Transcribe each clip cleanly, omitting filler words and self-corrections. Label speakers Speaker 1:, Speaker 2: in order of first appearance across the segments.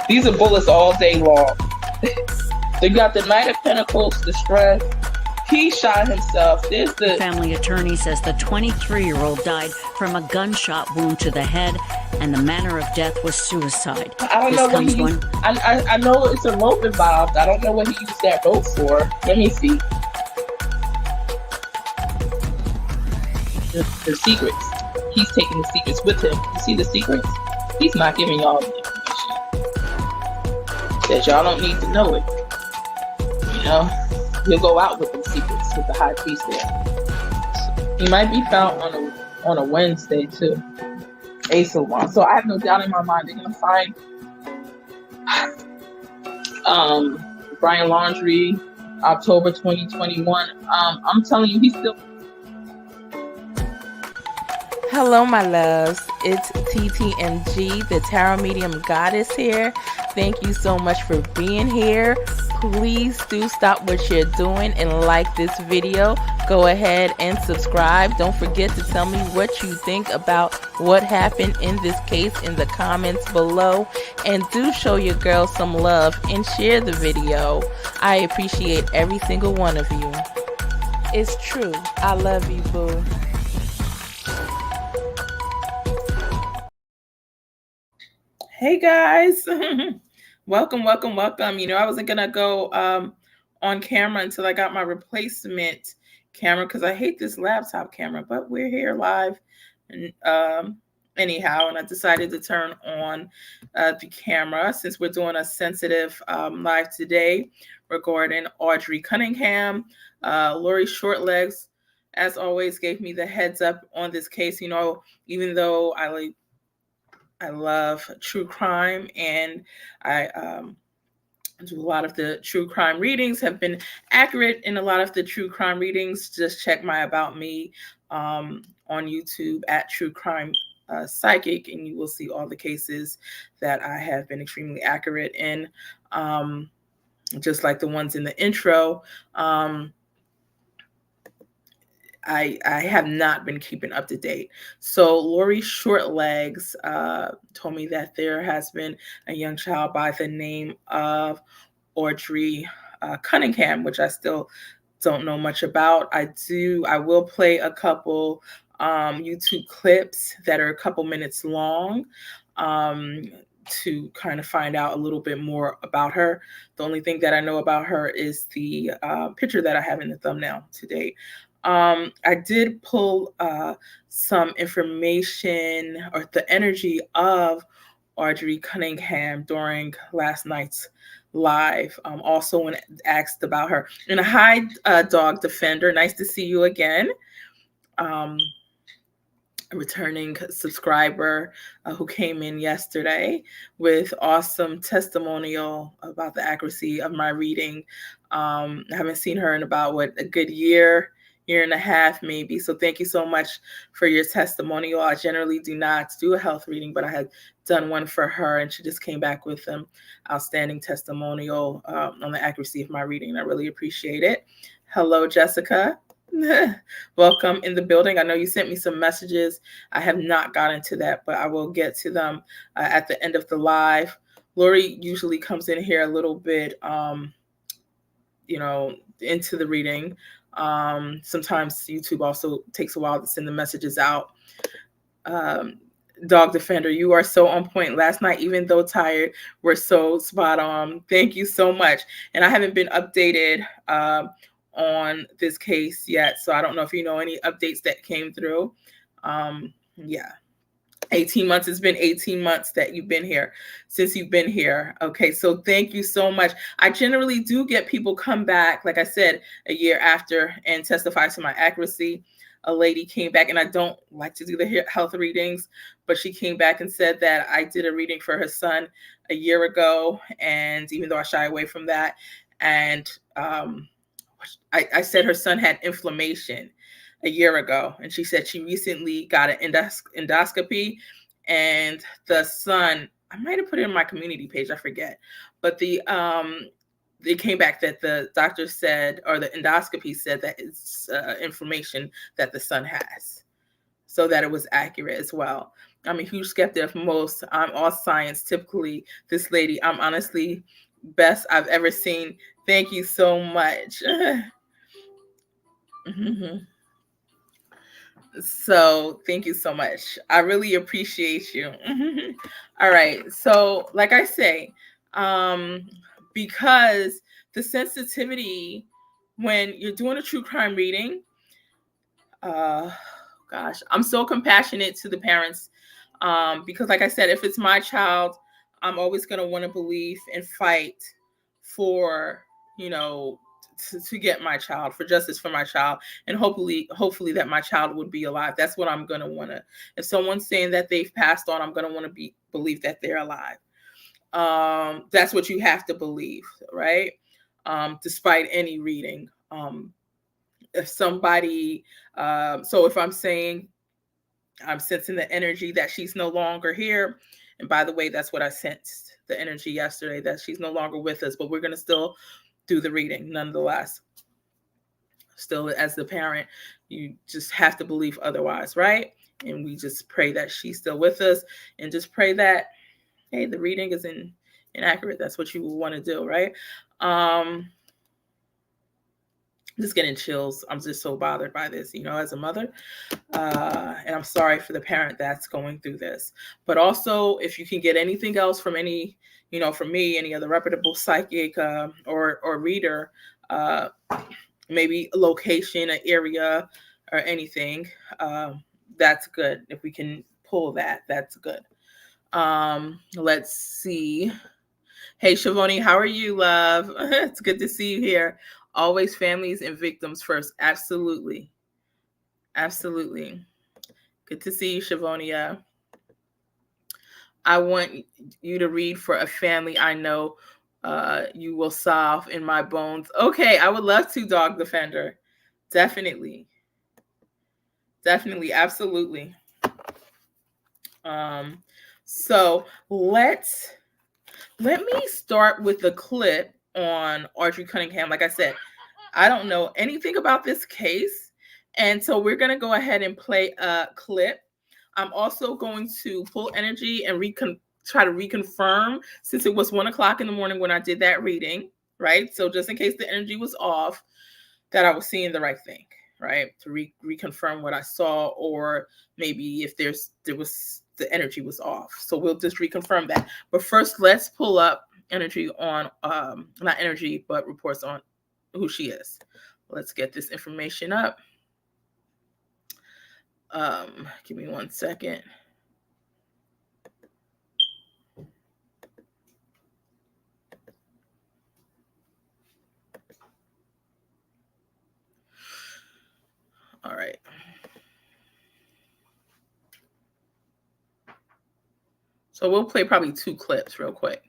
Speaker 1: These are bullets all day long. They got the Knight of Pentacles, the stress. He shot himself. There's the
Speaker 2: family attorney says the 23-year-old died from a gunshot wound to the head, and the manner of death was suicide.
Speaker 1: I don't know what he used. I know it's a rope involved. I don't know what he used that rope for. Let me see. The secrets. He's taking the secrets with him. You see the secrets? He's not giving y'all the information. Says y'all don't need to know it. You know? He'll go out with the secrets with the high priest there. He might be found on a Wednesday too. Ace of Wands. So I have no doubt in my mind they're gonna find Brian Laundrie, October 2021. I'm telling you, he's still.
Speaker 3: Hello, my loves. It's TTMG, the Tarot Medium Goddess here. Thank you so much for being here. Please do stop what you're doing and like this video. Go ahead and subscribe. Don't forget to tell me what you think about what happened in this case in the comments below. And do show your girl some love and share the video. I appreciate every single one of you. It's true. I love you, boo.
Speaker 1: Hey guys. Welcome. You know, I wasn't gonna go on camera until I got my replacement camera because I hate this laptop camera, but we're here live and anyhow, and I decided to turn on the camera since we're doing a sensitive live today regarding Audrii Cunningham. Lori Shortlegs, as always, gave me the heads up on this case. You know, even though I love true crime, and I do a lot of the true crime readings, have been accurate in a lot of the true crime readings. Just check my About Me on YouTube at True Crime Psychic, and you will see all the cases that I have been extremely accurate in, just like the ones in the intro. I have not been keeping up to date. So Lori Shortlegs told me that there has been a young child by the name of Audrii Cunningham, which I still don't know much about. I will play a couple YouTube clips that are a couple minutes long to kind of find out a little bit more about her. The only thing that I know about her is the picture that I have in the thumbnail today. I did pull some information or the energy of Audrii Cunningham during last night's live. Also, when asked about her. And hi, Dog Defender. Nice to see you again. A returning subscriber who came in yesterday with awesome testimonial about the accuracy of my reading. I haven't seen her in about, a good year and a half maybe. So thank you so much for your testimonial. I generally do not do a health reading, but I had done one for her, and she just came back with an outstanding testimonial on the accuracy of my reading. I really appreciate it. Hello, Jessica. Welcome in the building. I know you sent me some messages. I have not gotten to that, but I will get to them at the end of the live. Lori usually comes in here a little bit, into the reading. Sometimes YouTube also takes a while to send the messages out. Dog Defender, you are so on point. Last night, even though tired, we're so spot on. Thank you so much. And I haven't been updated on this case yet, so I don't know if you know any updates that came through. 18 months. It's been 18 months that you've been here, since you've been here. Okay, so thank you so much. I generally do get people come back, like I said, a year after and testify to my accuracy. A lady came back, and I don't like to do the health readings, but she came back and said that I did a reading for her son a year ago, and even though I shy away from that, and I said her son had inflammation a year ago, and she said she recently got an endoscopy, and the son, I might have put it in my community page, I forget, but it came back that the doctor said, or the endoscopy said, that it's inflammation that the son has. so that it was accurate as well. I'm a huge skeptic of most. I'm all science. Typically, this lady, I'm honestly best I've ever seen. Thank you so much. So thank you so much. I really appreciate you. All right. So like I say, because the sensitivity when you're doing a true crime reading, gosh, I'm so compassionate to the parents, because like I said, if it's my child, I'm always going to want to believe and fight for, to get my child, for justice for my child, and hopefully that my child would be alive. That's what I'm going to want to, if someone's saying that they've passed on, I'm going to want to believe that they're alive. That's what you have to believe, right? Despite any reading. If somebody, so if I'm saying I'm sensing the energy that she's no longer here, and by the way, that's what I sensed, the energy yesterday, that she's no longer with us, but we're going to still do the reading nonetheless. Still, as the parent, you just have to believe otherwise, right? And we just pray that she's still with us, and just pray that, hey, the reading is inaccurate. That's what you want to do, right? Just getting chills. I'm just so bothered by this, as a mother. And I'm sorry for the parent that's going through this. But also, if you can get anything else from any, from me, any other reputable psychic or reader, maybe a location, an area, or anything, that's good. If we can pull that, that's good. Let's see. Hey, Shavoni, how are you, love? It's good to see you here. Always families and victims first. Absolutely. Absolutely. Good to see you, Shavonia. I want you to read for a family I know you will solve in my bones. Okay, I would love to, Dog Defender. Definitely. Definitely. Absolutely. So let me start with the clip on Audrii Cunningham. Like I said, I don't know anything about this case. And so we're going to go ahead and play a clip. I'm also going to pull energy and try to reconfirm, since it was 1:00 in the morning when I did that reading, right? So just in case the energy was off, that I was seeing the right thing, right? To reconfirm what I saw, or maybe if the energy was off. So we'll just reconfirm that. But first, let's pull up energy on, not energy, but reports on who she is. Let's get this information up. Give me 1 second. All right. So we'll play probably 2 clips real quick.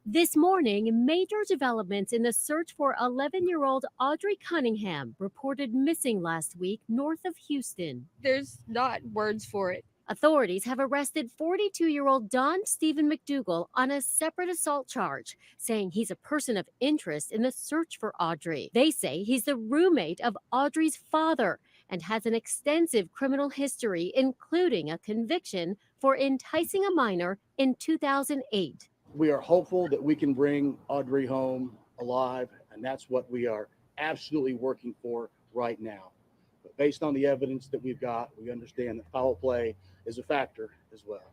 Speaker 4: This morning, major developments in the search for 11-year-old Audrii Cunningham, reported missing last week north of Houston.
Speaker 5: There's not words for it.
Speaker 4: Authorities have arrested 42-year-old Don Stephen McDougal on a separate assault charge, saying he's a person of interest in the search for Audrii. They say he's the roommate of Audrii's father and has an extensive criminal history, including a conviction for enticing a minor in 2008.
Speaker 6: We are hopeful that we can bring Audrii home alive, and that's what we are absolutely working for right now. But based on the evidence that we've got, we understand that foul play is a factor as well.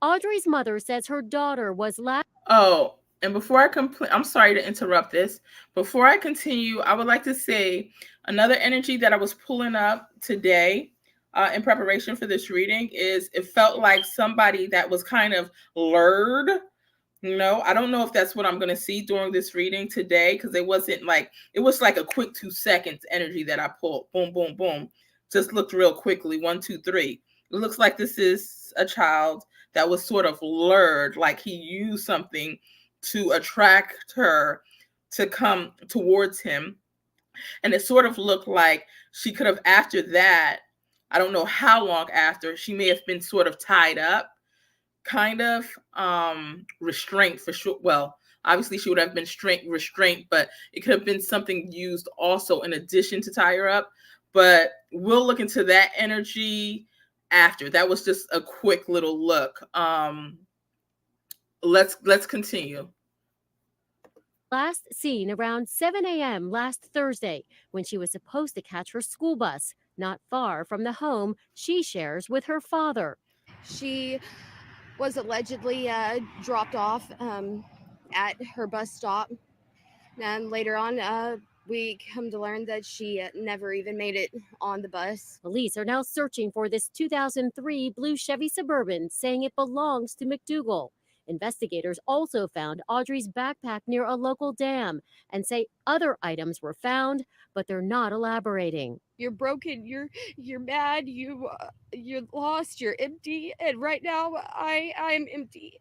Speaker 4: Audrii's mother says her daughter was last.
Speaker 1: Oh, and before I I'm sorry to interrupt this. Before I continue, I would like to say another energy that I was pulling up today in preparation for this reading is it felt like somebody that was kind of lured. I don't know if that's what I'm going to see during this reading today, because it was like a quick 2 seconds energy that I pulled. Boom, boom, boom. Just looked real quickly. 1, 2, 3. It looks like this is a child that was sort of lured, like he used something to attract her to come towards him. And it sort of looked like she could have, after that, I don't know how long after. She may have been sort of tied up, kind of restraint for sure. Well, obviously she would have been restraint, but it could have been something used also in addition to tie her up. But we'll look into that energy after. That was just a quick little look. Let's continue.
Speaker 4: Last seen around 7 a.m. last Thursday when she was supposed to catch her school bus not far from the home she shares with her father.
Speaker 5: She was allegedly dropped off at her bus stop. And later on, we come to learn that she never even made it on the bus.
Speaker 4: Police are now searching for this 2003 blue Chevy Suburban, saying it belongs to McDougal. Investigators also found Audrii's backpack near a local dam and say other items were found, but they're not elaborating.
Speaker 5: You're broken, you're mad, you're lost, you're empty, and right now I'm empty.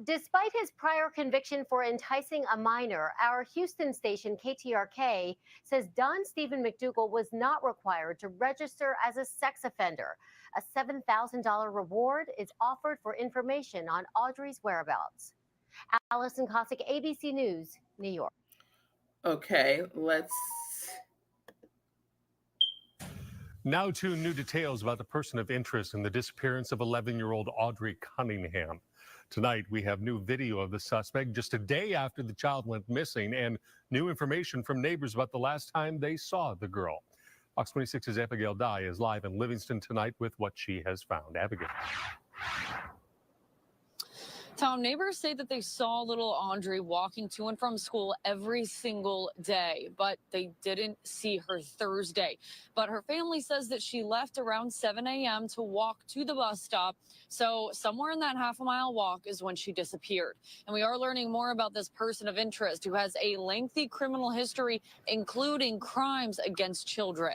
Speaker 4: Despite his prior conviction for enticing a minor, our Houston station KTRK says Don Stephen McDougal was not required to register as a sex offender. A $7,000 reward is offered for information on Audrii's whereabouts. Allison Cossack, ABC News, New York.
Speaker 1: Okay, let's...
Speaker 7: Now to new details about the person of interest in the disappearance of 11-year-old Audrii Cunningham. Tonight, we have new video of the suspect just a day after the child went missing and new information from neighbors about the last time they saw the girl. Fox 26's Abigail Dye is live in Livingston tonight with what she has found. Abigail.
Speaker 8: Tom, neighbors say that they saw little Audrii walking to and from school every single day, but they didn't see her Thursday. But her family says that she left around 7 a.m. to walk to the bus stop. So somewhere in that half-a-mile walk is when she disappeared. And we are learning more about this person of interest who has a lengthy criminal history, including crimes against children.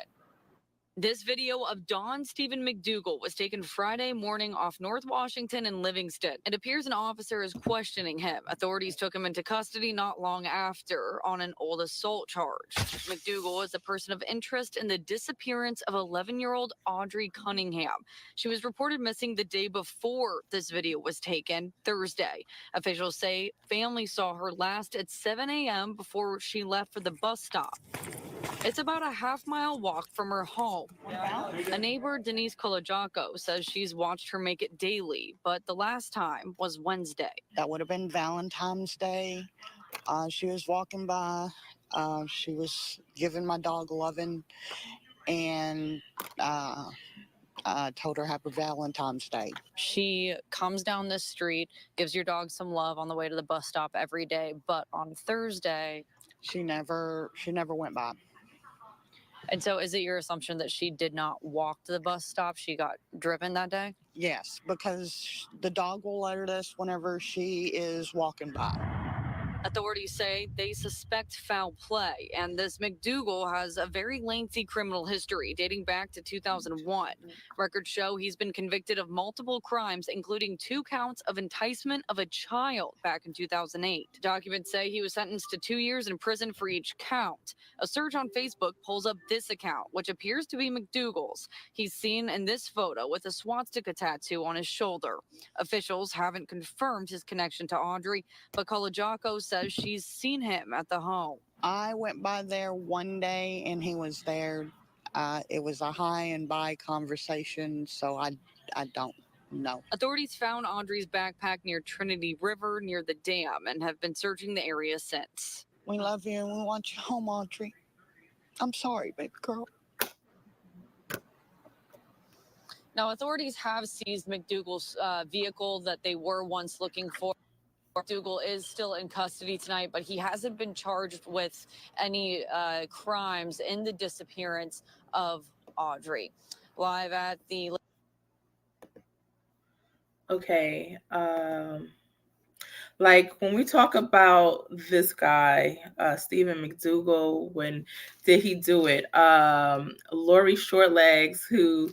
Speaker 8: This video of Don Stephen McDougal was taken Friday morning off North Washington and Livingston. It appears an officer is questioning him. Authorities took him into custody not long after on an old assault charge. McDougal is a person of interest in the disappearance of 11-year-old Audrii Cunningham. She was reported missing the day before this video was taken, Thursday. Officials say family saw her last at 7 a.m. before she left for the bus stop. It's about a half-mile walk from her home. A neighbor, Denise Colajaco, says she's watched her make it daily, but the last time was Wednesday.
Speaker 9: That would have been Valentine's Day. She was walking by. She was giving my dog loving, and I told her Happy Valentine's Day.
Speaker 8: She comes down this street, gives your dog some love on the way to the bus stop every day, but on Thursday...
Speaker 9: She never went by.
Speaker 8: And so is it your assumption that she did not walk to the bus stop? She got driven that day?
Speaker 9: Yes, because the dog will alert us whenever she is walking by.
Speaker 8: Authorities say they suspect foul play, and this McDougal has a very lengthy criminal history dating back to 2001. Records show he's been convicted of multiple crimes, including 2 counts of enticement of a child back in 2008. Documents say he was sentenced to 2 years in prison for each count. A search on Facebook pulls up this account, which appears to be McDougal's. He's seen in this photo with a swastika tattoo on his shoulder. Officials haven't confirmed his connection to Audrii, but Colajaco says she's seen him at the home.
Speaker 9: I went by there one day and he was there. It was a hi and bye conversation, so I don't know.
Speaker 8: Authorities found Audrii's backpack near Trinity River near the dam and have been searching the area since.
Speaker 9: We love you and we want you home, Audrii. I'm sorry, baby girl.
Speaker 8: Now, authorities have seized McDougal's vehicle that they were once looking for. McDougal is still in custody tonight, but he hasn't been charged with any crimes in the disappearance of Audrii. Live at the...
Speaker 1: Okay. Like when we talk about this guy, Stephen McDougal, when did he do it? Lori Shortlegs, who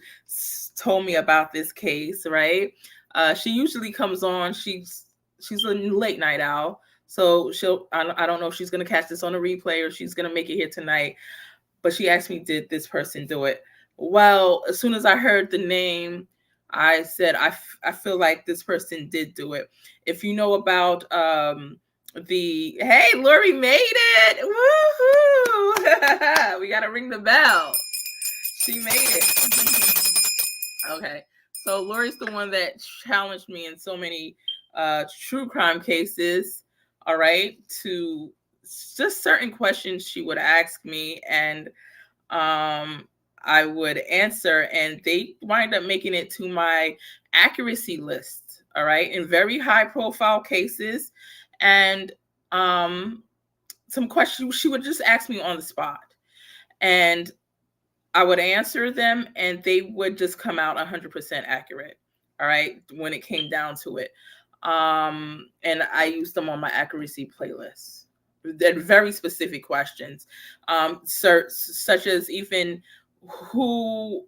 Speaker 1: told me about this case, right? She usually comes on. She's a late night owl, so I don't know if she's gonna catch this on a replay or she's gonna make it here tonight. But she asked me, did this person do it? Well, as soon as I heard the name, I said, I feel like this person did do it. If you know about hey, Lori made it. Woohoo! We got to ring the bell. She made it. Okay. So Lori's the one that challenged me in so many true crime cases, all right, to just certain questions she would ask me, and I would answer, and they wind up making it to my accuracy list, all right, in very high profile cases. And some questions she would just ask me on the spot, and I would answer them, and they would just come out 100% accurate, all right, when it came down to it. And I used them on my accuracy playlist. They're very specific questions, such as even what's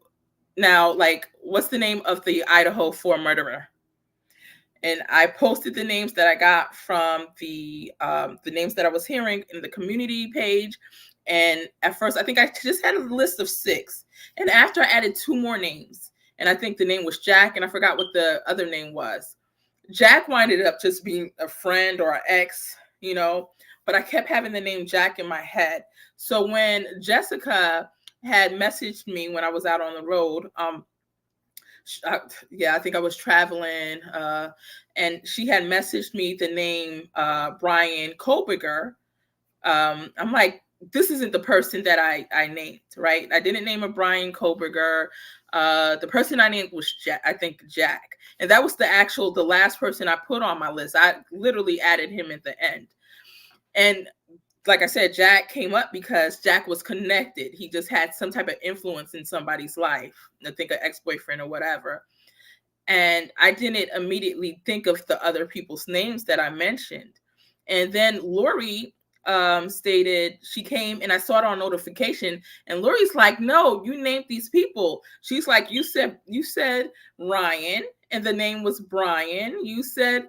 Speaker 1: the name of the Idaho 4 murderer? And I posted the names that I got from the names that I was hearing in the community page. And at first, I think I just had a list of 6. And after I added 2 more names, and I think the name was Jack, and I forgot what the other name was. Jack winded up just being a friend or an ex, but I kept having the name Jack in my head. So when Jessica had messaged me when I was out on the road, I think I was traveling, and she had messaged me the name Brian Kobiger. I'm like, this isn't the person that I named, right? I didn't name a Brian Kobiger. The person I named was Jack. And that was the last person I put on my list. I literally added him at the end. And like I said, Jack came up because Jack was connected. He just had some type of influence in somebody's life. I think an ex-boyfriend or whatever. And I didn't immediately think of the other people's names that I mentioned. And then Lori stated, she came and I saw it on notification, and Lori's like, no, you named these people. She's like, you said Ryan, and the name was Brian. You said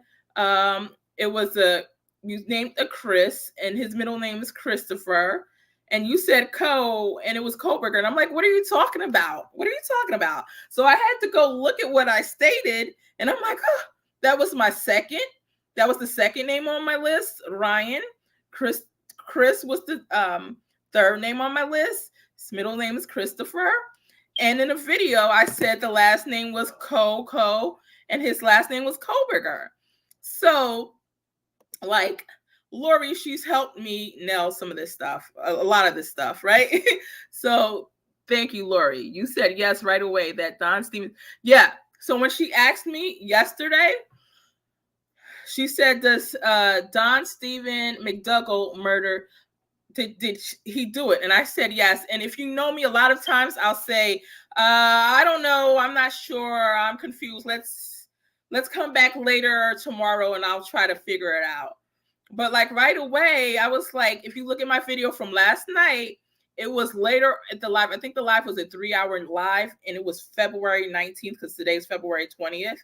Speaker 1: you named a Chris, and his middle name is Christopher. And you said and it was Koberger. And I'm like, what are you talking about? What are you talking about? So I had to go look at what I stated, and I'm like, oh, that was my second. That was the second name on my list, Ryan. Chris was the third name on my list. His middle name is Christopher. And in a video, I said the last name was Co, and his last name was Koberger. So, like, Lori, she's helped me nail some of this stuff, a lot of this stuff, right? So thank you, Lori. You said yes right away that Don Stevens. Yeah. So when she asked me yesterday, she said, does Don Steven McDougall murder, did he do it? And I said yes. And if you know me, a lot of times I'll say, I don't know, I'm not sure, I'm confused. Let's come back later tomorrow and I'll try to figure it out. But like right away, I was like, if you look at my video from last night, it was later at the live. I think the live was a 3-hour live, and it was February 19th because today's February 20th.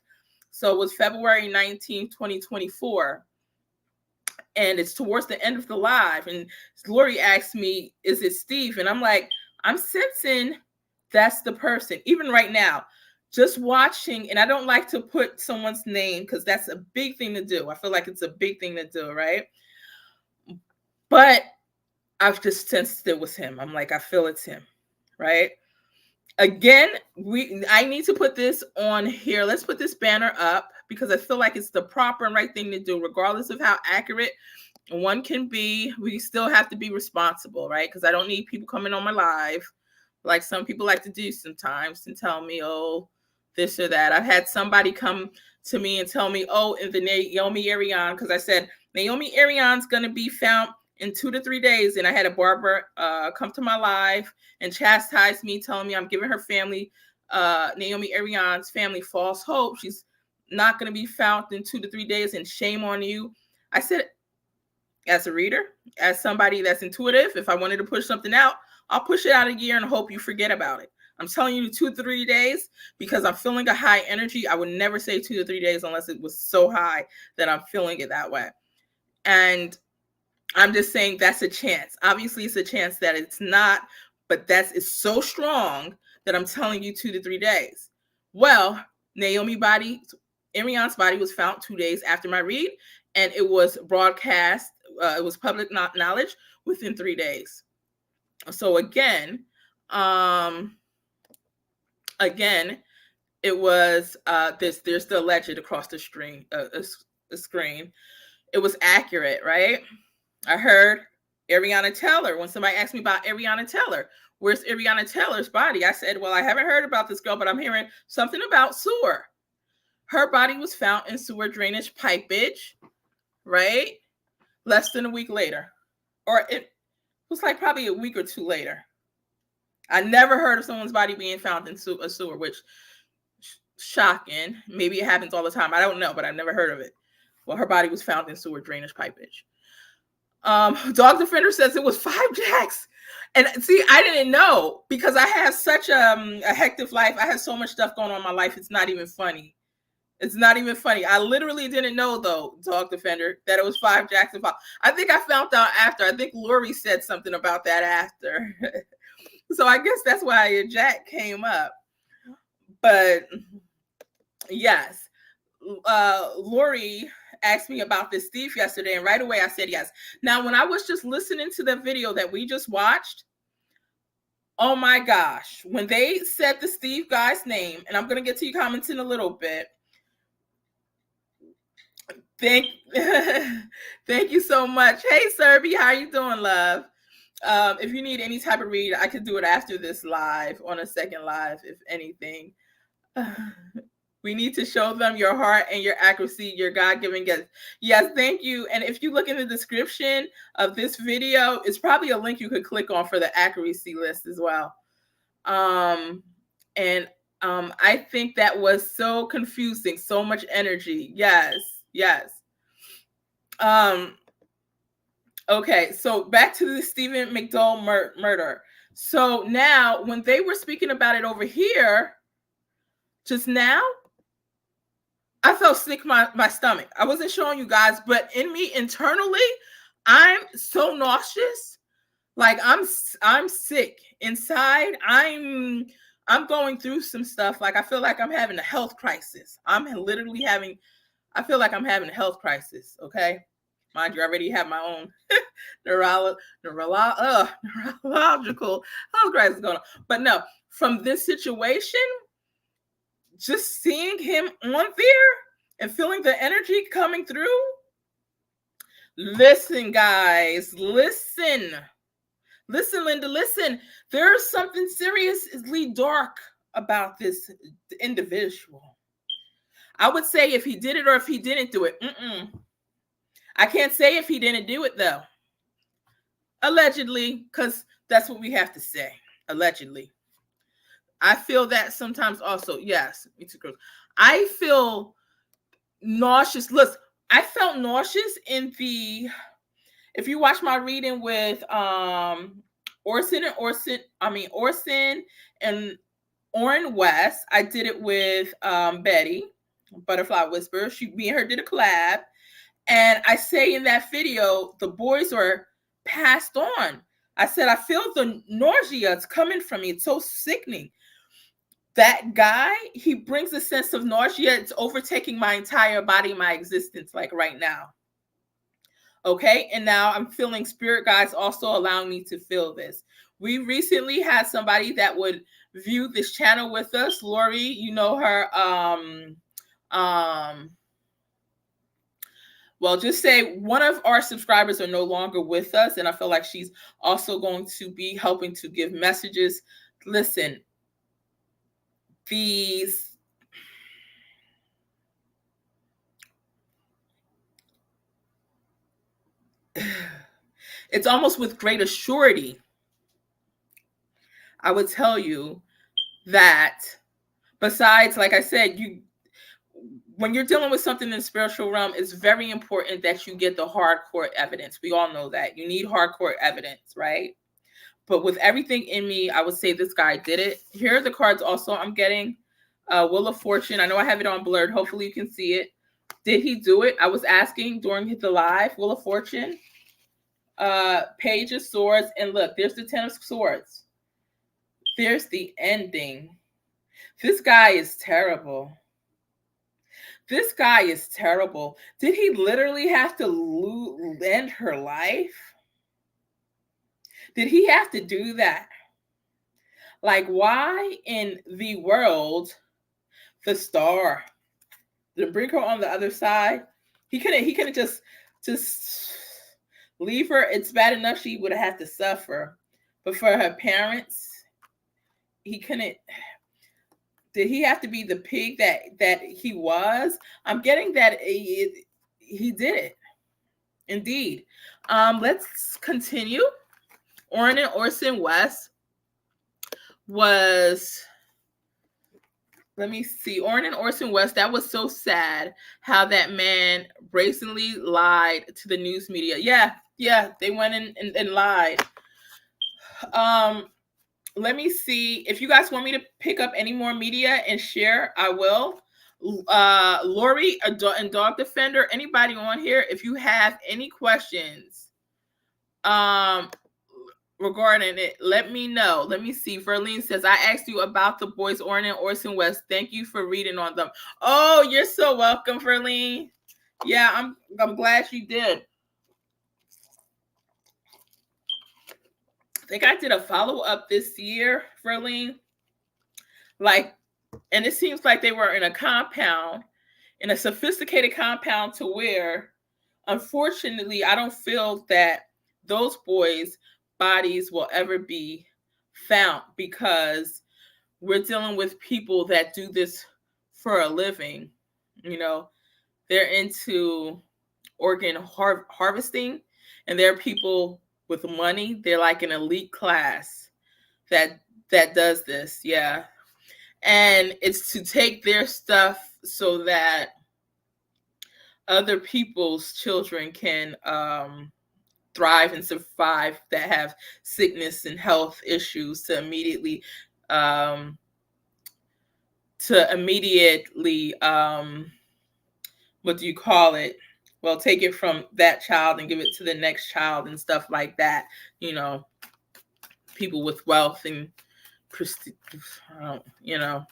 Speaker 1: So it was February 19th, 2024. And it's towards the end of the live. And Lori asked me, is it Steve? And I'm like, I'm sensing that's the person. Even right now, just watching, and I don't like to put someone's name because that's a big thing to do. I feel like it's a big thing to do, right? But I've just sensed it was him. I'm like, I feel it's him, right? Again, I need to put this on here. Let's put this banner up because I feel like it's the proper and right thing to do, regardless of how accurate one can be. We still have to be responsible, right? Because I don't need people coming on my live like some people like to do sometimes and tell me, oh, this or that. I've had somebody come to me and tell me, oh, in the Naomi Arion, because I said Naomi Arion's going to be found in 2 to 3 days. And I had a barber come to my live and chastise me, telling me I'm giving her family, Naomi Arion's family, false hope. She's not going to be found in 2 to 3 days, and shame on you. I said, as a reader, as somebody that's intuitive, if I wanted to push something out, I'll push it out a year and hope you forget about it. I'm telling you 2 to 3 days because I'm feeling a high energy. I would never say 2 to 3 days unless it was so high that I'm feeling it that way. And I'm just saying that's a chance. Obviously, it's a chance that it's not, but it's so strong that I'm telling you 2 to 3 days. Well, Ariana's body was found 2 days after my read, and it was broadcast. It was public knowledge within 3 days. So again, it was there's the alleged across the screen. It was accurate, right? I heard Ariana Taylor. When somebody asked me about Ariana Taylor, where's Ariana Taylor's body? I said, well, I haven't heard about this girl, but I'm hearing something about sewer. Her body was found in sewer drainage pipage, right? Less than a week later. Or it was like probably a week or two later. I never heard of someone's body being found in a sewer, which shocking. Maybe it happens all the time. I don't know, but I've never heard of it. Well, her body was found in sewer drainage pipage. Dog Defender says it was 5 jacks. And see, I didn't know because I have such a hectic life. I have so much stuff going on in my life. It's not even funny. It's not even funny. I literally didn't know, though, Dog Defender, that it was 5 jacks and 5. I think I found out after. I think Lori said something about that after. So I guess that's why a jack came up. But yes, Lori asked me about this Steve yesterday, and right away I said yes. Now, when I was just listening to the video that we just watched, oh my gosh, when they said the Steve guy's name, and I'm going to get to your comments in a little bit. Thank you so much. Hey, Serby, how you doing, love? If you need any type of read, I could do it after this live, on a second live, if anything. We need to show them your heart and your accuracy, your God-given gift. Yes, thank you. And if you look in the description of this video, it's probably a link you could click on for the accuracy list as well. I think that was so confusing, so much energy. Yes. Okay, so back to the Stephen McDowell murder. So now, when they were speaking about it over here, just now, I felt sick in my stomach. I wasn't showing you guys, but in me internally, I'm so nauseous. Like I'm sick inside. I'm going through some stuff. Like I feel like I'm having a health crisis. I feel like I'm having a health crisis. Okay, mind you, I already have my own neurological health crisis going on. But no, from this situation, just seeing him on there and feeling the energy coming through. Listen, guys, listen, Linda, listen. There's something seriously dark about this individual. I would say if he did it or if he didn't do it. I can't say if he didn't do it, though. Allegedly, because that's what we have to say. Allegedly. I feel that sometimes also. Yes, me too, Chris. I feel nauseous. Listen, I felt nauseous in the, if you watch my reading with Orson and Orrin West, I did it with Betty, Butterfly Whisperer. Me and her did a collab. And I say in that video, the boys are passed on. I said, I feel the nausea. It's coming from me. It's so sickening. That guy, he brings a sense of nausea. It's overtaking my entire body, my existence, like right now. Okay, and now I'm feeling spirit guides also allowing me to feel this. We recently had somebody that would view this channel with us. Lori, you know her. Well, just say one of our subscribers are no longer with us, and I feel like she's also going to be helping to give messages. Listen, it's almost with greater surety, I would tell you that besides, like I said, when you're dealing with something in the spiritual realm, it's very important that you get the hardcore evidence. We all know that. You need hardcore evidence, right? But with everything in me, I would say this guy did it. Here are the cards also I'm getting. Wheel of Fortune. I know I have it on blurred. Hopefully you can see it. Did he do it? I was asking during the live. Wheel of Fortune. Page of Swords. And look, there's the Ten of Swords. There's the ending. This guy is terrible. This guy is terrible. Did he literally have to end her life? Did he have to do that? Like, why in the world, the star, to bring her on the other side? He couldn't just leave her. It's bad enough she would have had to suffer, but for her parents, he couldn't. Did he have to be the pig that he was? I'm getting that he did it. Indeed. Let's continue. Orrin and Orson West was, let me see, Orrin and Orson West, that was so sad how that man brazenly lied to the news media. Yeah, they went in and lied. Let me see. If you guys want me to pick up any more media and share, I will. Lori and Dog Defender, anybody on here, if you have any questions regarding it, let me know. Let me see. Verlene says, I asked you about the boys, Orrin and Orson West. Thank you for reading on them. Oh, you're so welcome, Verlene. Yeah, I'm glad you did. I think I did a follow-up this year, Verlene. And it seems like they were in a compound, in a sophisticated compound, to where, unfortunately, I don't feel that those boys' bodies will ever be found, because we're dealing with people that do this for a living. You know, they're into organ harvesting, and there are people with money. They're like an elite class that does this. Yeah. And it's to take their stuff so that other people's children can thrive and survive, that have sickness and health issues, to immediately what do you call it? Well, take it from that child and give it to the next child and stuff like that. You know, people with wealth and prestige, you know.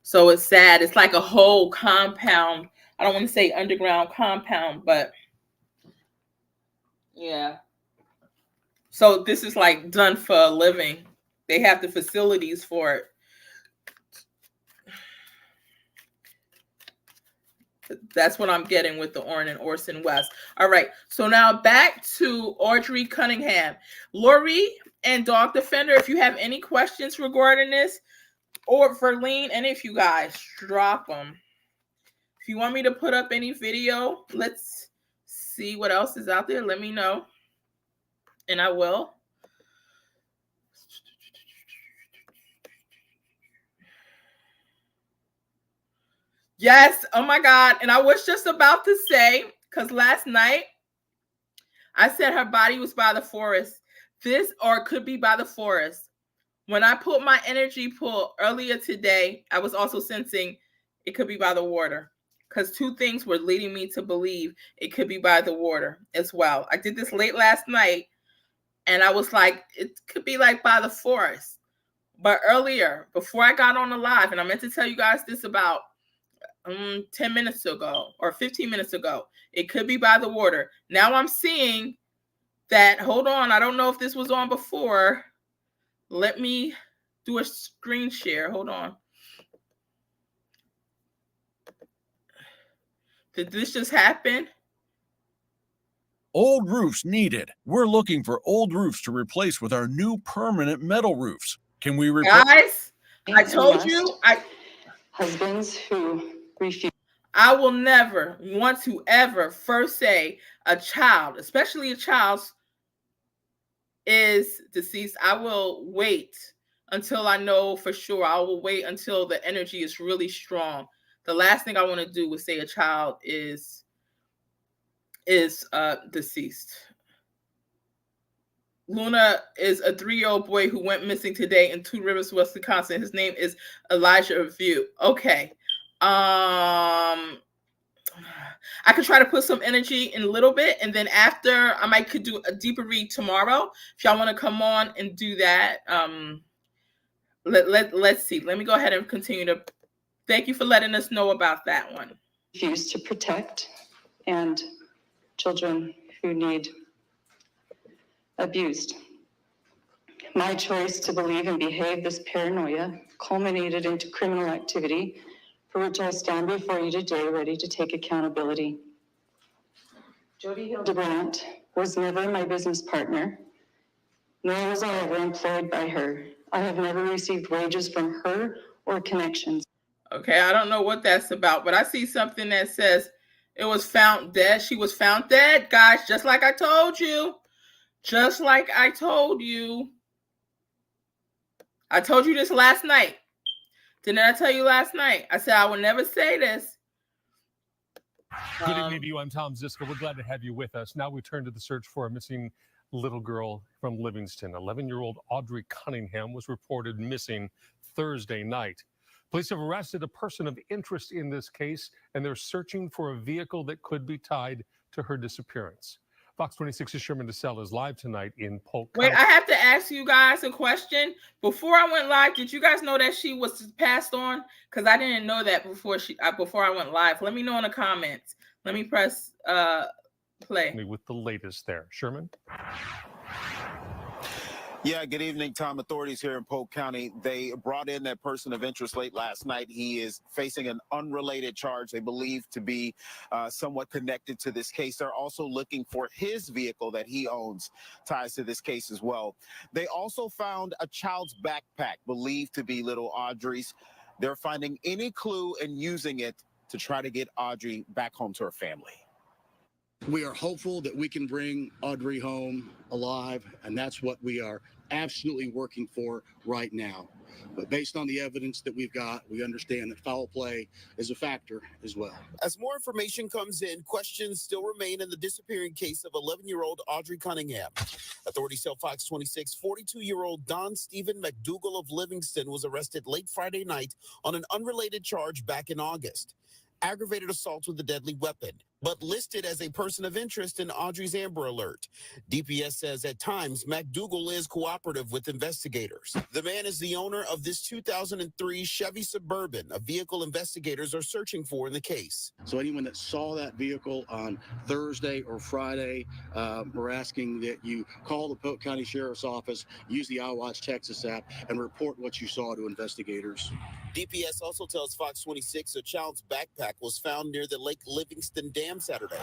Speaker 1: So it's sad. It's like a whole compound. I don't want to say underground compound, but yeah. So this is like done for a living. They have the facilities for it. That's what I'm getting with the Orrin and Orson West. All right. So now back to Audrii Cunningham. Lori and Dog Defender, if you have any questions regarding this, or Verlene, any of you guys, drop them. If you want me to put up any video, let's see what else is out there. Let me know, and I will. Yes. Oh my God. And I was just about to say, because last night I said her body was by the forest. This, or it could be by the forest. When I put my energy pull earlier today, I was also sensing it could be by the water, because two things were leading me to believe it could be by the water as well. I did this late last night, and I was like, it could be like by the forest. But earlier, before I got on the live, and I meant to tell you guys this about 10 minutes ago or 15 minutes ago, it could be by the water. Now I'm seeing that. Hold on. I don't know if this was on before. Let me do a screen share. Hold on. Did this just happen?
Speaker 10: Old roofs needed. We're looking for old roofs to replace with our new permanent metal roofs. Can we replace?
Speaker 1: Guys, I told you.
Speaker 11: Husbands who refuse.
Speaker 1: I will never want to ever first say a child, especially a child, is deceased. I will wait until I know for sure. I will wait until the energy is really strong. The last thing I want to do is say a child is deceased. Luna is a 3-year-old boy who went missing today in Two Rivers, Wisconsin. His name is Elijah View. Okay. I could try to put some energy in a little bit, and then after I could do a deeper read tomorrow. If y'all want to come on and do that, let's see. Let me go ahead and continue to. Thank you for letting us know about that one.
Speaker 11: Refuse to protect, and children who need abused. My choice to believe and behave this paranoia culminated into criminal activity for which I stand before you today ready to take accountability. Jody Hildebrandt was never my business partner, nor was I ever employed by her. I have never received wages from her or connections.
Speaker 1: Okay, I don't know what that's about, but I see something that says it was found dead. She was found dead, guys, just like I told you. Just like I told you. I told you this last night. Didn't I tell you last night? I said I would never say this.
Speaker 7: Good evening to you. I'm Tom Ziska. We're glad to have you with us. Now we turn to the search for a missing little girl from Livingston. 11-year-old Audrii Cunningham was reported missing Thursday night. Police have arrested a person of interest in this case, and they're searching for a vehicle that could be tied to her disappearance. Fox 26's Sherman DeSalle is live tonight in Polk County.
Speaker 1: Wait, I have to ask you guys a question. Before I went live, did you guys know that she was passed on? Because I didn't know that before I went live. Let me know in the comments. Let me press play.
Speaker 7: With the latest there. Sherman?
Speaker 12: Yeah, good evening, Tom. Authorities here in Polk County, they brought in that person of interest late last night. He is facing an unrelated charge they believe to be somewhat connected to this case. They're also looking for his vehicle that he owns, ties to this case as well. They also found a child's backpack believed to be little Audrey's. They're finding any clue and using it to try to get Audrey back home to her family.
Speaker 6: We are hopeful that we can bring Audrey home alive, and that's what we are absolutely working for right now. But based on the evidence that we've got, we understand that foul play is a factor as well.
Speaker 12: As more information comes in, questions still remain in the disappearing case of 11-year-old Audrii Cunningham. Authorities tell Fox 26 42-year-old Don Stephen McDougal of Livingston was arrested late Friday night on an unrelated charge back in August. Aggravated assault with a deadly weapon, but listed as a person of interest in Audrey's Amber Alert. DPS says at times McDougal is cooperative with investigators. The man is the owner of this 2003 Chevy Suburban, a vehicle investigators are searching for in the case.
Speaker 6: So anyone that saw that vehicle on Thursday or Friday, we're asking that you call the Polk County Sheriff's Office, use the iWatch Texas app, and report what you saw to investigators.
Speaker 12: DPS also tells Fox 26 a child's backpack was found near the Lake Livingston Dam Saturday.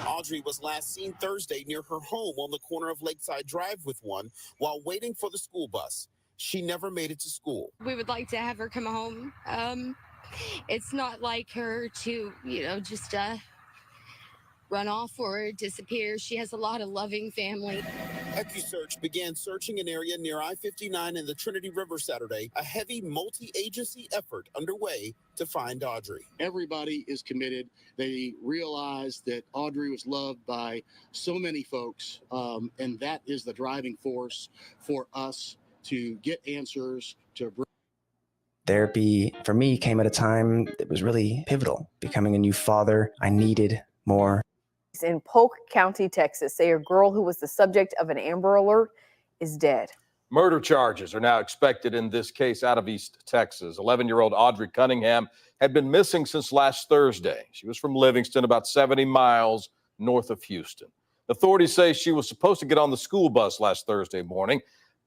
Speaker 12: Audrey was last seen Thursday near her home on the corner of Lakeside Drive with one while waiting for the school bus. She never made it to school.
Speaker 5: We would like to have her come home. It's not like her to, just run off or disappear. She has a lot of loving family.
Speaker 12: EcuSearch began searching an area near I-59 and the Trinity River Saturday, a heavy multi-agency effort underway to find Audrey.
Speaker 6: Everybody is committed. They realize that Audrey was loved by so many folks, and that is the driving force for us to get answers, to bring.
Speaker 13: Therapy for me came at a time that was really pivotal. Becoming a new father, I needed more.
Speaker 14: In Polk County, Texas, say a girl who was the subject of an Amber Alert is dead.
Speaker 15: Murder charges are now expected in this case out of East Texas. 11-year-old Audrii Cunningham had been missing since last Thursday. She was from Livingston, about 70 miles north of Houston. Authorities say she was supposed to get on the school bus last Thursday morning,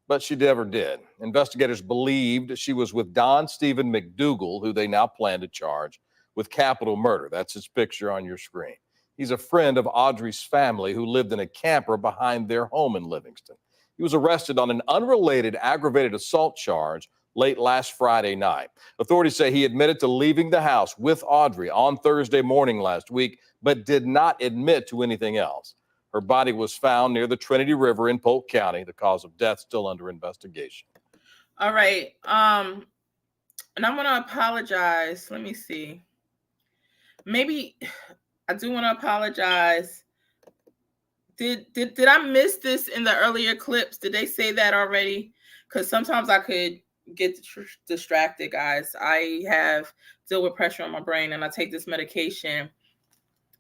Speaker 15: but she never did. Investigators believed she was with Don Stephen McDougal, who they now plan to charge with capital murder. That's his picture on your screen. He's a friend of Audrey's family who lived in a camper behind their home in Livingston. He was arrested on an unrelated aggravated assault charge late last Friday night. Authorities say he admitted to leaving the house with Audrey on Thursday morning last week, but did not admit to anything else. Her body was found near the Trinity River in Polk County. The cause of death still under investigation.
Speaker 1: All right. And I'm going to apologize. Let me see. Maybe I do want to apologize. Did I miss this in the earlier clips? Did they say that already? Because sometimes I could get distracted, guys. I deal with pressure on my brain, and I take this medication,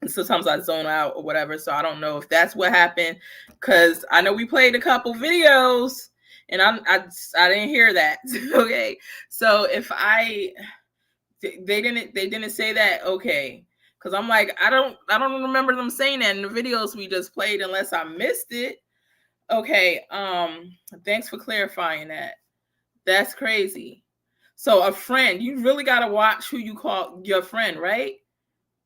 Speaker 1: and sometimes I zone out or whatever. So I don't know if that's what happened, because I know we played a couple videos, And I didn't hear that. Okay. So if they didn't say that, okay. Because I'm like, I don't remember them saying that in the videos we just played unless I missed it. Okay. Thanks for clarifying that. That's crazy. So a friend, you really got to watch who you call your friend, right?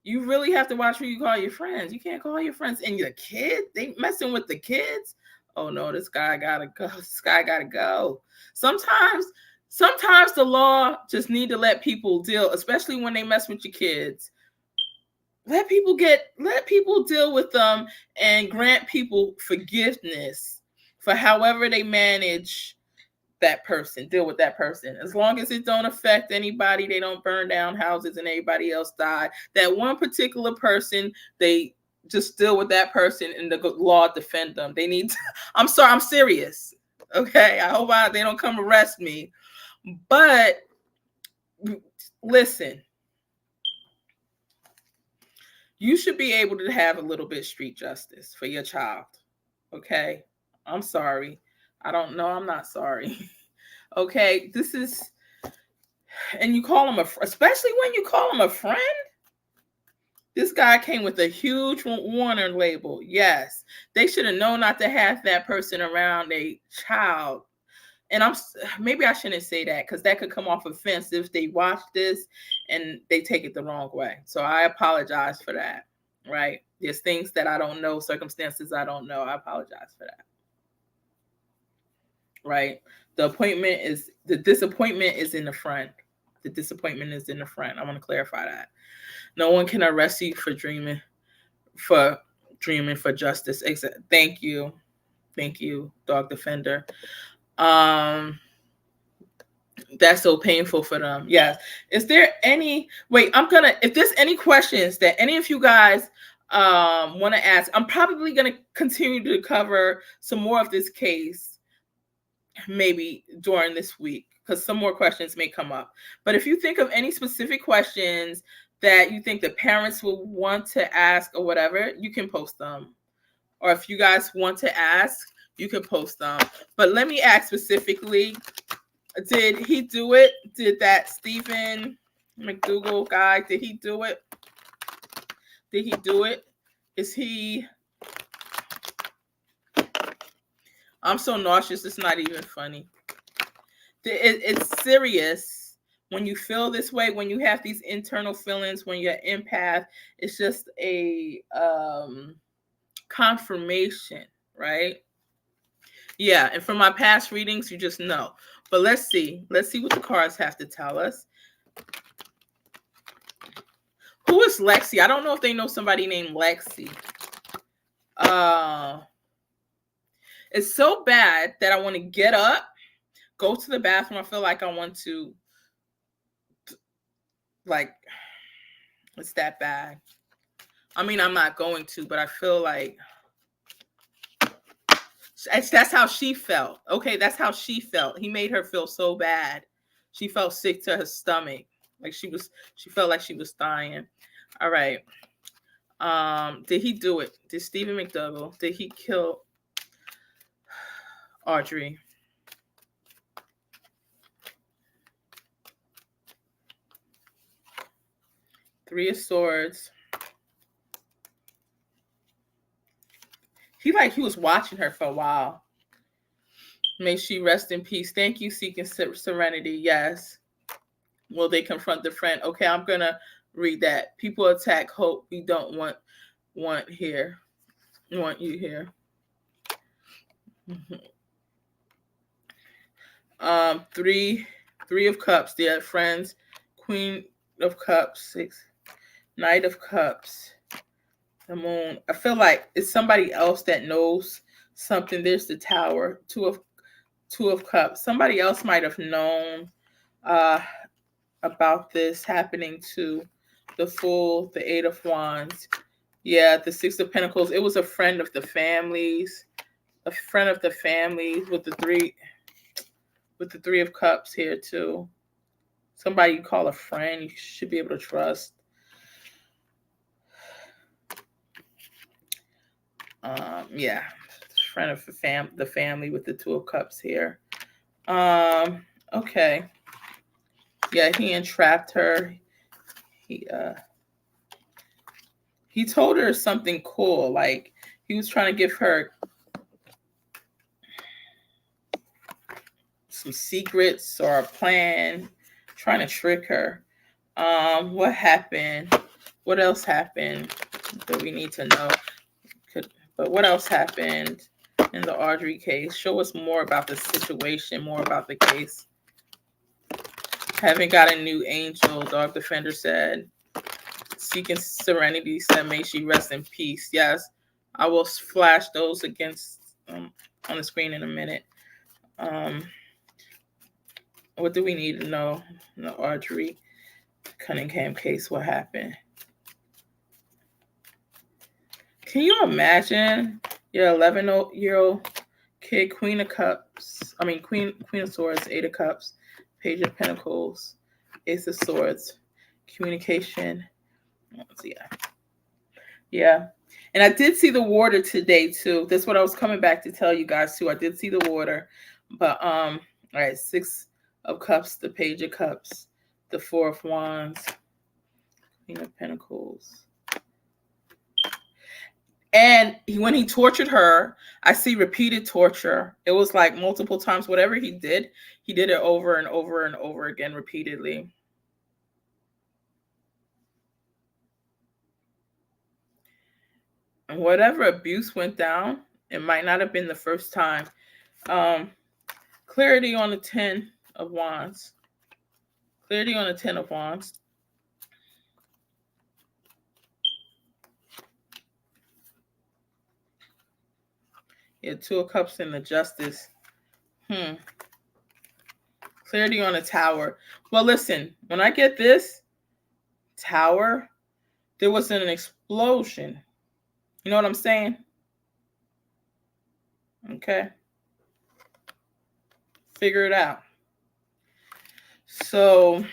Speaker 1: You really have to watch who you call your friends. You can't call your friends and your kid. They messing with the kids. Oh no, this guy gotta go. This guy gotta go. Sometimes the law just need to let people deal, especially when they mess with your kids. Let people deal with them and grant people forgiveness for however they manage that person, deal with that person. As long as it don't affect anybody, they don't burn down houses and everybody else die. That one particular person, they just deal with that person and the law defend them. They need to, I'm sorry, I'm serious. Okay, I hope they don't come arrest me. But listen, you should be able to have a little bit of street justice for your child. Okay, I'm sorry. I don't know. I'm not sorry. Okay, this is, and you call him especially when you call him a friend. This guy came with a huge warning label. Yes, they should have known not to have that person around a child. And maybe I shouldn't say that because that could come off offensive if they watch this and they take it the wrong way. So I apologize for that. Right? There's things that I don't know, circumstances I don't know. I apologize for that. Right? The disappointment is in the front. The disappointment is in the front. I want to clarify that. No one can arrest you for dreaming for justice. Thank you, dog defender. That's so painful for them. Yes. Is there any? Wait, if there's any questions that any of you guys want to ask, I'm probably gonna continue to cover some more of this case. Maybe during this week, because some more questions may come up. But if you think of any specific questions that you think the parents will want to ask or whatever, you can post them. Or if you guys want to ask, you can post them. But let me ask specifically, did he do it? Did that Stephen McDougal guy, did he do it? Did he do it? Is he... I'm so nauseous, it's not even funny. It's serious when you feel this way, when you have these internal feelings, when you're empath. It's just a confirmation, right? Yeah, and from my past readings, you just know. But let's see what the cards have to tell us. Who is Lexi? I don't know if they know somebody named Lexi. It's so bad that I want to get up, go to the bathroom. I feel like I want to, like, it's that bad. I mean, I'm not going to, but I feel like that's how she felt. Okay, that's how she felt. He made her feel so bad. She felt sick to her stomach. Like she felt like she was dying. All right. Did he do it? Did Stephen McDougal, did he kill Audrii? Three of Swords. He was watching her for a while. May she rest in peace. Thank you, Seeking Serenity. Yes. Will they confront the friend? Okay, I'm gonna read that. People attack hope. We don't want here. We want you here. Three of Cups. Dear friends. Queen of Cups. 6. Knight of Cups. The Moon. I feel like it's somebody else that knows something. There's the Tower. Two of Cups. Somebody else might have known about this happening to the Fool, the 8 of Wands. Yeah, the 6 of Pentacles. It was a friend of the families. A friend of the family with the 3 of Cups here too. Somebody you call a friend, you should be able to trust. Yeah, friend of the family with the 2 of Cups here. Okay. Yeah, he entrapped her. He told her something cool, like he was trying to give her some secrets or a plan, trying to trick her. What happened? What else happened that we need to know? But what else happened in the Audrii case? Show us more about the situation, more about the case. Haven't got a new angel, Dog Defender said. Seeking Serenity said, may she rest in peace. Yes, I will flash those against on the screen in a minute. What do we need to know in the Audrii Cunningham case? What happened? Can you imagine your 11-year-old kid, Queen of Swords, 8 of Cups, Page of Pentacles, Ace of Swords, communication. Yeah. And I did see the water today too. That's what I was coming back to tell you guys too. I did see the water. But all right, 6 of Cups, the Page of Cups, the 4 of Wands, Queen of Pentacles. And when he tortured her, I see repeated torture. It was like multiple times. Whatever he did it over and over and over again repeatedly. And whatever abuse went down, it might not have been the first time. Clarity on the 10 of Wands. Clarity on the 10 of Wands. Yeah, 2 of Cups and the Justice. Clarity on the Tower. Well, listen, when I get this Tower, there was an explosion. You know what I'm saying? Okay. Figure it out. So,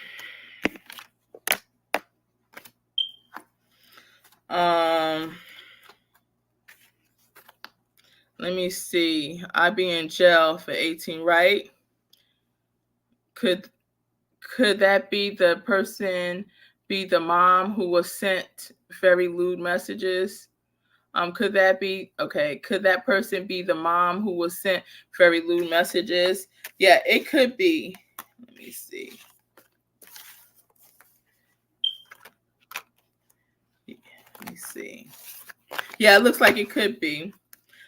Speaker 1: let me see. I be in jail for 18, right? Could that be the person, be the mom who was sent very lewd messages? Could that be, okay, could that person be the mom who was sent very lewd messages? Yeah, it could be. Let me see. Let me see. Yeah, it looks like it could be.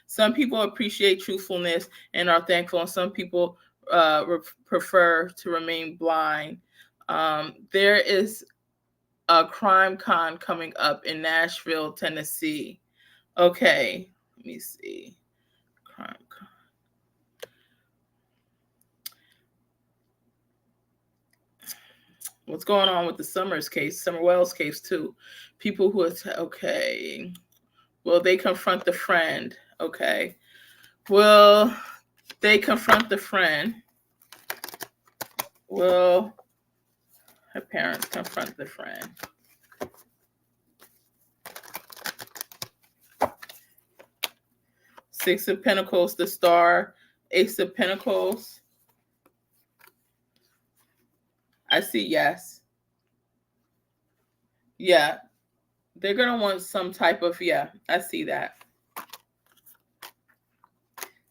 Speaker 1: Some people appreciate truthfulness and are thankful, and some people prefer to remain blind. There is a crime con coming up in Nashville, Tennessee. Okay, let me see. Crime con. What's going on with the Summers case, Summer Wells case too? People who are, okay. Will they confront the friend? Okay. Will they confront the friend? Will her parents confront the friend? Six of Pentacles, the Star, Ace of Pentacles. I see yes. Yeah. They're going to want some type of, yeah, I see that.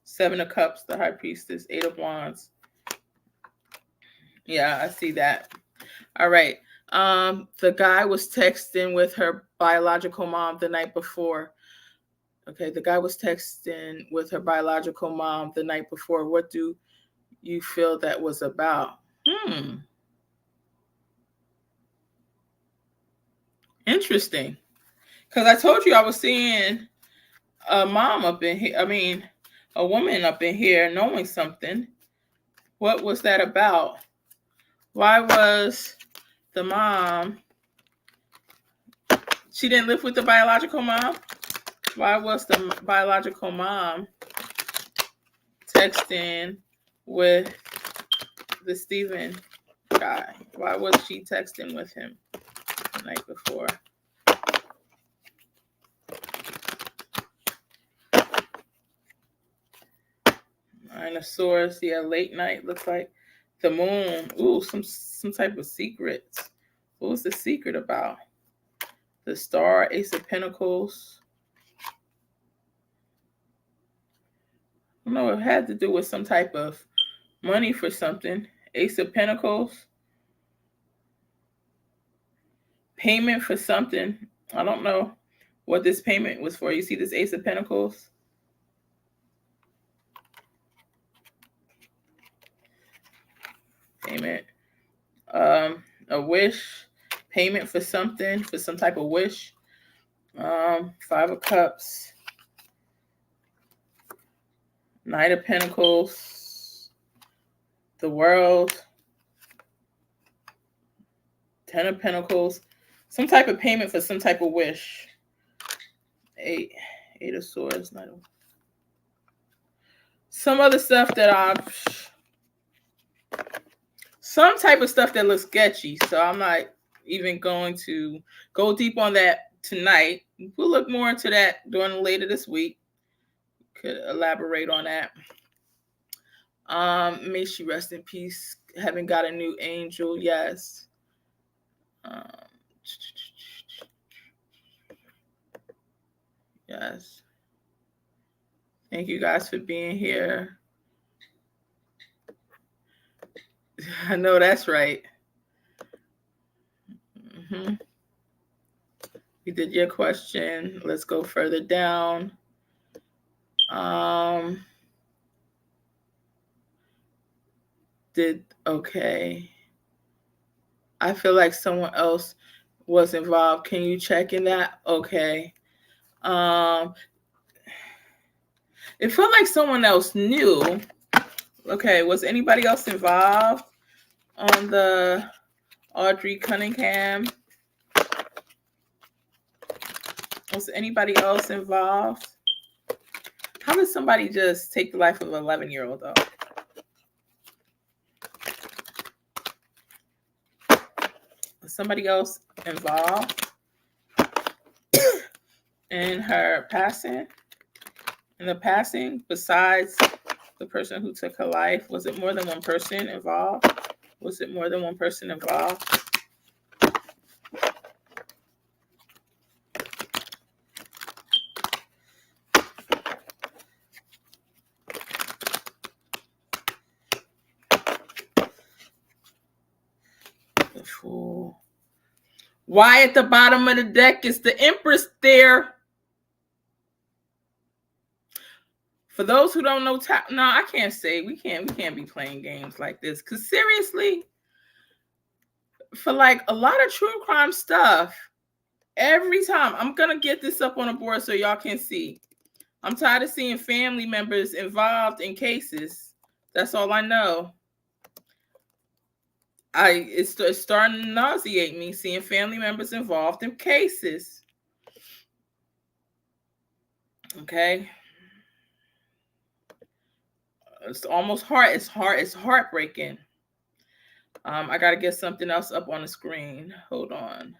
Speaker 1: 7 of Cups, the High Priestess, 8 of Wands. Yeah, I see that. All right. The guy was texting with her biological mom the night before. Okay, the guy was texting with her biological mom the night before. What do you feel that was about? Interesting. Because I told you I was seeing a mom up in here. I mean, a woman up in here knowing something. What was that about? Why was the mom, she didn't live with the biological mom? Why was the biological mom texting with the Stephen guy? Why was she texting with him the night before? All Dinosaurs, yeah, late night looks like. The moon, ooh, some type of secrets. What was the secret about? The star, Ace of Pentacles. I don't know, it had to do with some type of money for something. Ace of Pentacles. Payment for something. I don't know what this payment was for. You see this Ace of Pentacles? Payment. A wish. Payment for something, for some type of wish. Five of Cups. Knight of Pentacles. The World. Ten of Pentacles. Some type of payment for some type of wish. Eight of Swords. Some other stuff that some type of stuff that looks sketchy. So I'm not even going to go deep on that tonight. We'll look more into that during later this week. Could elaborate on that. May she rest in peace. Haven't got a new angel. Yes. Yes. Thank you guys for being here. I know that's right. We did your question. Let's go further down. Okay. I feel like someone else was involved. Can you check in that? Okay. It felt like someone else knew. Okay, was anybody else involved on the Audrii Cunningham? Was anybody else involved? How did somebody just take the life of an 11-year-old though? Was somebody else involved in her passing? In the passing, besides the person who took her life, was it more than one person involved? Was it more than one person involved? The Fool. Why at the bottom of the deck is the Empress there? For those who don't know, no, I can't say we can't be playing games like this. Because seriously, for like a lot of true crime stuff, every time I'm gonna get this up on the board so y'all can see. I'm tired of seeing family members involved in cases. That's all I know. It's starting to nauseate me seeing family members involved in cases. Okay. It's almost it's heartbreaking. I gotta get something else up on the screen. Hold on.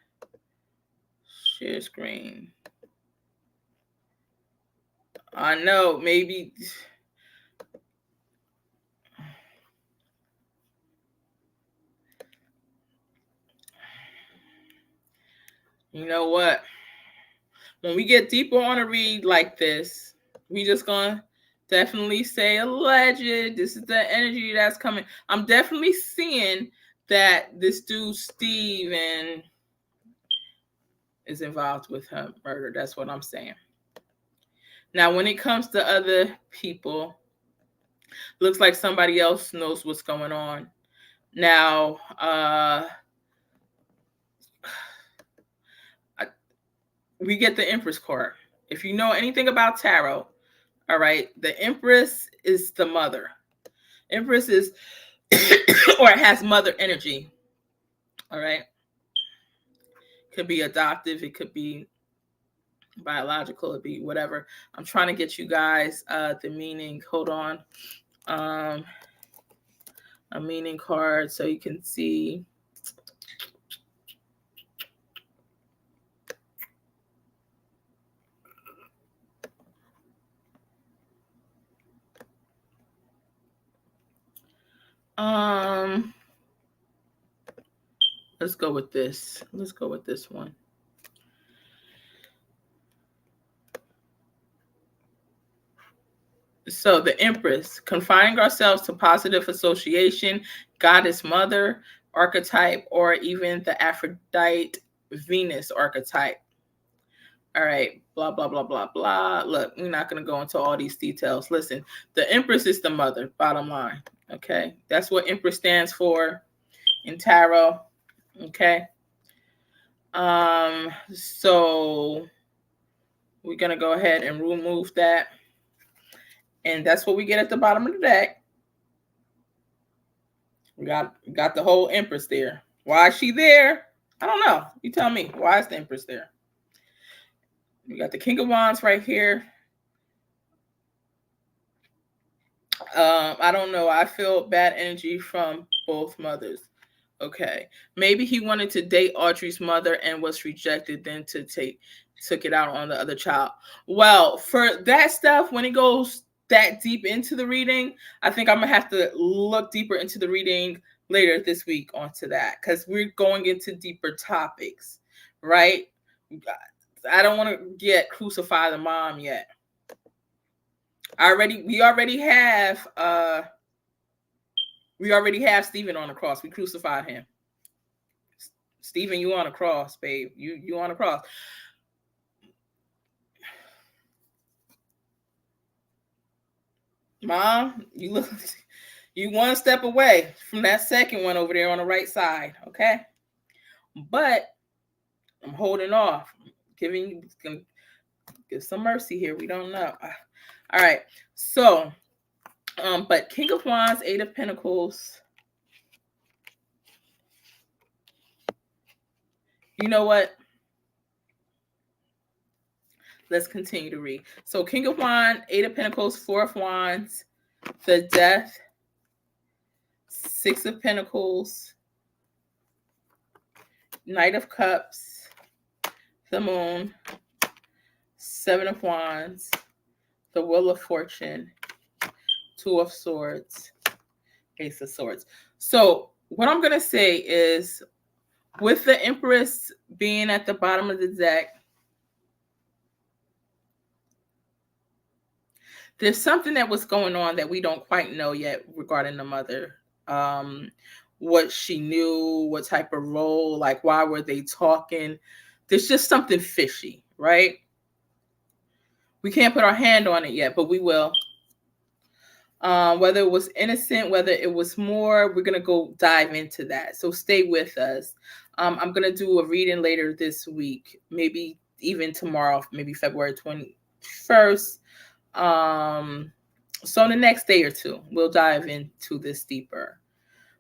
Speaker 1: Share screen. I know, maybe. You know what? When we get deeper on a read like this, we just gonna definitely say alleged. This is the energy that's coming. I'm definitely seeing that this dude Steven is involved with her murder. That's what I'm saying. Now, when it comes to other people, looks like somebody else knows what's going on. Now, we get the Empress card. If you know anything about tarot, all right, the Empress is the mother. Empress is, or it has mother energy. All right. Could be adoptive. It could be biological. It'd be whatever. I'm trying to get you guys the meaning. Hold on. A meaning card so you can see. Let's go with this. Let's go with this one. So the Empress, confining ourselves to positive association, goddess mother archetype, or even the Aphrodite Venus archetype. All right, blah, blah, blah, blah, blah. Look, we're not going to go into all these details. Listen, the Empress is the mother, bottom line. Okay, that's what Empress stands for in tarot. Okay. So we're going to go ahead and remove that. And that's what we get at the bottom of the deck. We got the whole Empress there. Why is she there? I don't know. You tell me. Why is the Empress there? We got the King of Wands right here. I don't know. I feel bad energy from both mothers. Okay. Maybe he wanted to date Audrey's mother and was rejected, then took it out on the other child. Well, for that stuff, when it goes that deep into the reading, I think I'm gonna have to look deeper into the reading later this week onto that, because we're going into deeper topics, right? I don't want to get crucify the mom yet. We already have Stephen on the cross. We crucified him. Stephen, you on a cross, babe. You on a cross. Mom, you one step away from that second one over there on the right side, okay? But I'm holding off. Give some mercy here. We don't know. All right. So, but King of Wands, Eight of Pentacles. You know what? Let's continue to read. So King of Wands, Eight of Pentacles, Four of Wands, the Death, Six of Pentacles, Knight of Cups, the Moon, Seven of Wands, the Wheel of Fortune, Two of Swords, Ace of Swords. So what I'm going to say is, with the Empress being at the bottom of the deck, there's something that was going on that we don't quite know yet regarding the mother. What she knew, what type of role, like why were they talking? There's just something fishy, right? We can't put our hand on it yet, but we will. Whether it was innocent, whether it was more, we're going to go dive into that. So stay with us. I'm going to do a reading later this week, maybe even tomorrow, maybe February 21st. So in the next day or two, we'll dive into this deeper.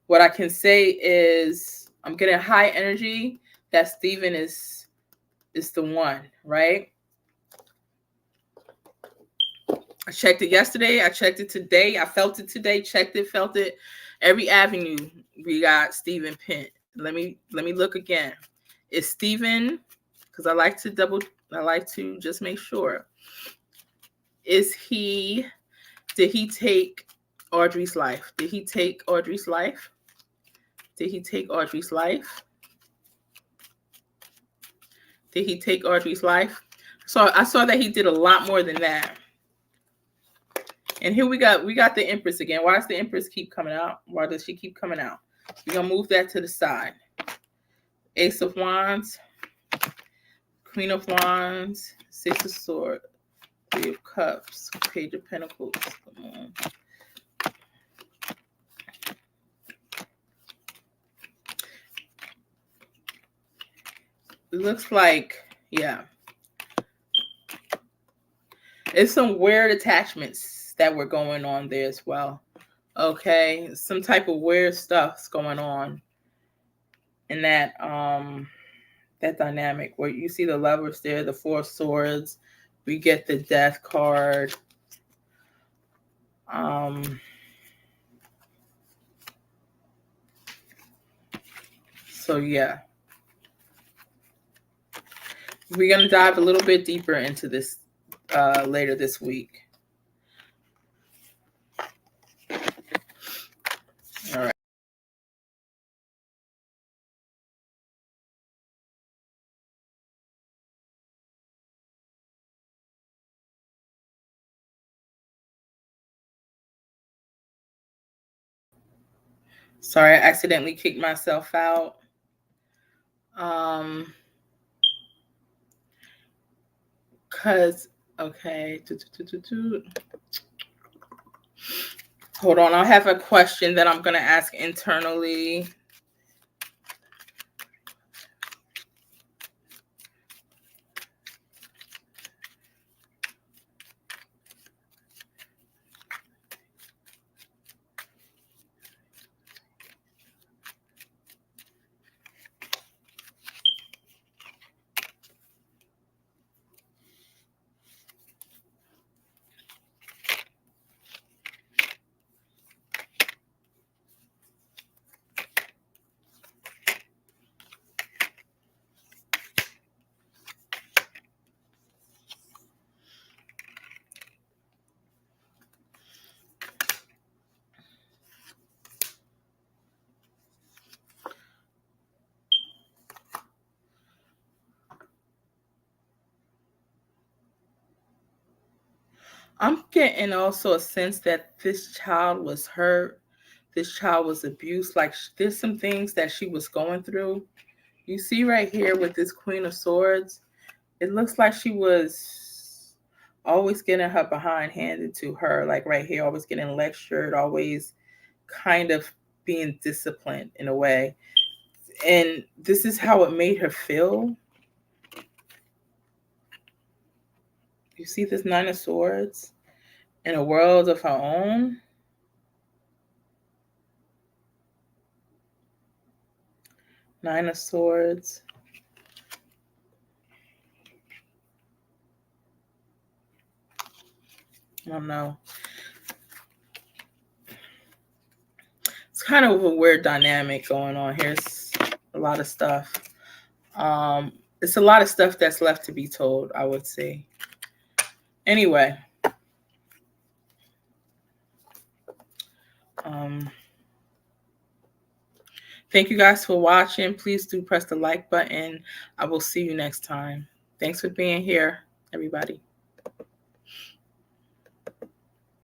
Speaker 1: What I can say is I'm getting high energy that Stephen is the one, right? I checked it yesterday. I checked it today. I felt it today. Checked it, felt it. Every avenue we got Stephen pinned. Let me look again. Is Stephen, because I like to just make sure. Did he take Audrey's life? Did he take Audrey's life? Did he take Audrey's life? Did he take Audrey's life? So I saw that he did a lot more than that. And here we got the Empress again. Why does the Empress keep coming out? Why does she keep coming out? We're going to move that to the side. Ace of Wands, Queen of Wands, Six of Swords, Three of Cups, Page of Pentacles. Come on. It looks like, yeah. It's some weird attachments that were going on there as well. Okay, some type of weird stuff's going on in that that dynamic where you see the Lovers there, the Four of Swords. We get the Death card. So yeah, we're gonna dive a little bit deeper into this later this week. All right. Sorry, I accidentally kicked myself out. Okay. Hold on, I have a question that I'm gonna ask internally. I'm getting also a sense that this child was hurt. This child was abused. Like there's some things that she was going through. You see right here with this Queen of Swords, it looks like she was always getting her behind handed to her. Like right here, always getting lectured, always kind of being disciplined in a way. And this is how it made her feel. You see this Nine of Swords in a world of her own. Nine of Swords. I don't know. It's kind of a weird dynamic going on here. It's a lot of stuff. It's a lot of stuff that's left to be told, I would say. Anyway. Thank you guys for watching. Please do press the like button. I will see you next time. Thanks for being here, everybody.